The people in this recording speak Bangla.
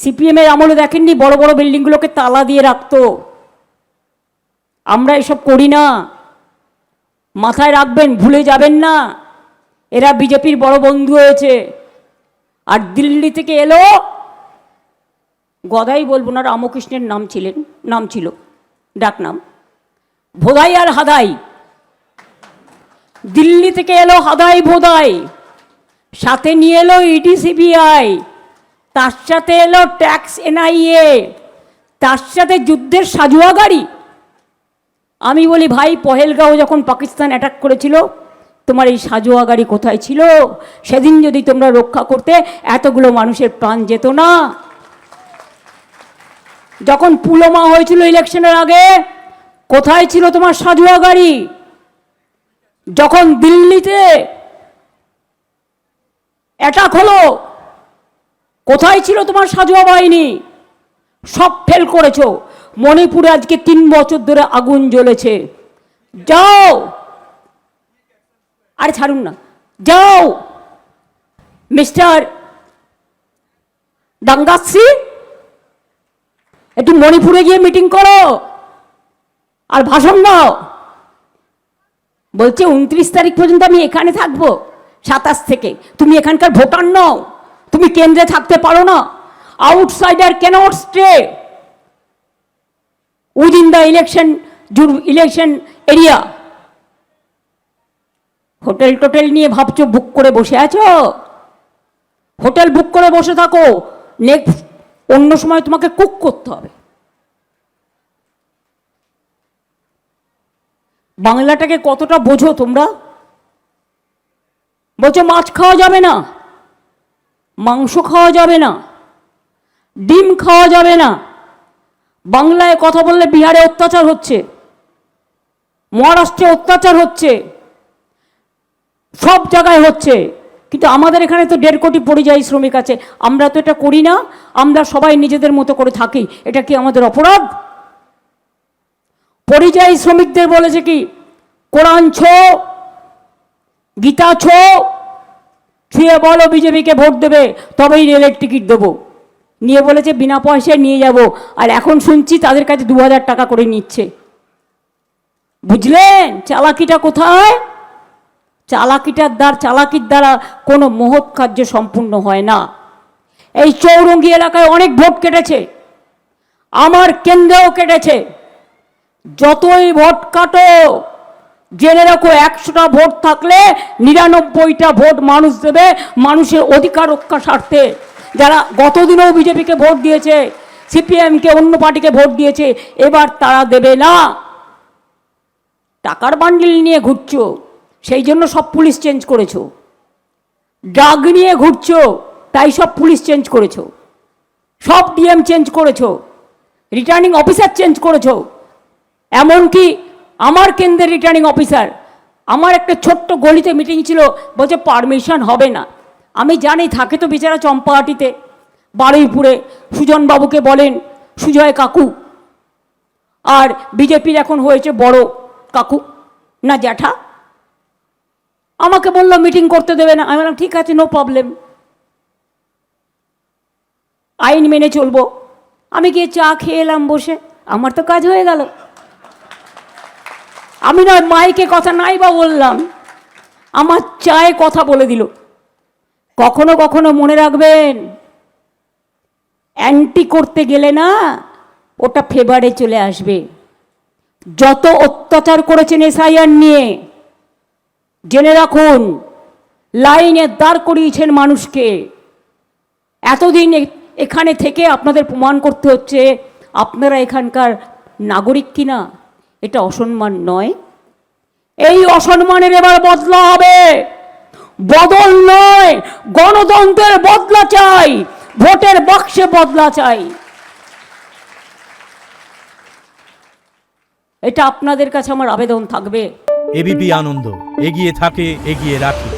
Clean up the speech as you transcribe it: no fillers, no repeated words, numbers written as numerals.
সিপিএমের আমলে দেখেননি বড় বড় বিল্ডিংগুলোকে তালা দিয়ে রাখতো। আমরা এসব করি না, মাথায় রাখবেন, ভুলে যাবেন না। এরা বিজেপির বড় বন্ধু হয়েছে। আর দিল্লি থেকে এলো, গদাই বলবো না, রামকৃষ্ণের নাম ছিল ডাক নাম, ভোদাই আর হাদাই। দিল্লি থেকে এলো হাদাই ভোদাই, সাথে নিয়ে এলো ইডি সিবিআই, তার সাথে এলো ট্যাক্স এনআইএ, তার সাথে যুদ্ধের সাজুয়া গাড়ি। আমি বলি ভাই, পহেলগাঁও যখন পাকিস্তান অ্যাটাক করেছিল, তোমার এই সাজোয়া গাড়ি কোথায় ছিল? সেদিন যদি তোমরা রক্ষা করতে, এতগুলো মানুষের প্রাণ যেত না। যখন পুলওয়ামা হয়েছিল ইলেকশনের আগে, কোথায় ছিল তোমার সাজোয়া গাড়ি? যখন দিল্লিতে অ্যাটাক হলো, কোথায় ছিল তোমার সাজোয়া বাহিনী? সব ফেল করেছো। মণিপুরে আজকে 3 বছর ধরে আগুন জ্বলেছে, যাও, আরে ছাড়ুন না, যাও মিস্টার ডাঙ্গাসি, একটু মণিপুরে গিয়ে মিটিং করো আর ভাষণ দাও। বলছে 29 তারিখ পর্যন্ত আমি এখানে থাকবো, 27 থেকে। তুমি এখানকার ভোটার নও, তুমি কেন্দ্রে থাকতে পারো না। Outsider cannot stay within the election area. Hotel টোটেল নিয়ে ভাবছো বুক করে বসে আছো? হোটেল বুক করে বসে থাকো, নেক্সট অন্য সময় তোমাকে কুক করতে হবে। বাংলাটাকে কতটা বোঝো তোমরা? বলছো মাছ খাওয়া যাবে না, মাংস খাওয়া যাবে না, ডিম খাওয়া যাবে না। বাংলায় কথা বললে বিহারে অত্যাচার হচ্ছে, মহারাষ্ট্রে অত্যাচার হচ্ছে, সব জায়গায় হচ্ছে। কিন্তু আমাদের এখানে তো 1.5 কোটি পরিযায়ী শ্রমিক আছে, আমরা তো এটা করি না। আমরা সবাই নিজেদের মতো করে থাকি, এটা কি আমাদের অপরাধ? পরিযায়ী শ্রমিকদের বলেছে কি, কোরআন ছো, গীতা ছো, ছুঁয়ে বলো বিজেপিকে ভোট দেবে, তবেই রেলের টিকিট দেবো। নিয়ে বলেছে বিনা পয়সায় নিয়ে যাব। আর এখন শুনছি তাদের কাছে 2000 টাকা করে নিচ্ছে। বুঝলেন চালাকিটা কোথায়? চালাকির দ্বারা কোনো মহৎ কার্য সম্পূর্ণ হয় না। এই চৌরঙ্গি এলাকায় অনেক ভোট কেটেছে, আমার কেন্দ্রেও কেটেছে। যতই ভোট কাটো, জেনে রাখো 100টা ভোট থাকলে 99টা ভোট মানুষ দেবে মানুষের অধিকার রক্ষা স্বার্থে। যারা গতদিনেও বিজেপিকে ভোট দিয়েছে, সিপিএমকে, অন্য পার্টিকে ভোট দিয়েছে, এবার তারা দেবে না। টাকার বান্ডিল নিয়ে ঘুরছো, সেই জন্য সব পুলিশ চেঞ্জ করেছো। ড্রাগ নিয়ে ঘুরছো, তাই সব পুলিশ চেঞ্জ করেছো, সব ডিএম চেঞ্জ করেছো, রিটার্নিং অফিসার চেঞ্জ করেছো। এমনকি আমার কেন্দ্রের রিটার্নিং অফিসার, আমার একটা ছোট্ট গলিতে মিটিং ছিল, বলছে পারমিশন হবে না। আমি জানি থাকে তো বেচারা চম্পাহাটিতে, বারুইপুরে সুজনবাবুকে বলেন সুজয় কাকু, আর বিজেপির এখন হয়েছে বড় কাকু না জ্যাঠা। আমাকে বললো মিটিং করতে দেবে না। আমি বললাম ঠিক আছে, নো প্রবলেম, আইন মেনে চলবো। আমি গিয়ে চা খেয়ে এলাম বসে, আমার তো কাজ হয়ে গেল। আমি নয় মাইকে কথা নাই বা বললাম, আমার চায়ে কথা বলে দিল। কখনো কখনো মনে রাখবেন, অ্যান্টি করতে গেলে না ওটা ফেভারে চলে আসবে। যত অত্যাচার করেছেন এসআইআর নিয়ে, জেনে রাখুন লাইনে দাঁড় করিয়েছেন মানুষকে। এতদিন এখানে থেকে আপনাদের প্রমাণ করতে হচ্ছে আপনারা এখানকার নাগরিক কিনা। এটা অসম্মান নয়। এই অসম্মানের এবার বদলা হবে, বদল নয়, গণতন্ত্রের বদলা চাই, ভোটের বাক্সে বদলা চাই। এটা আপনাদের কাছে আমার আবেদন থাকবে। এবিপি আনন্দ, এগিয়ে থাকে, এগিয়ে রাখে।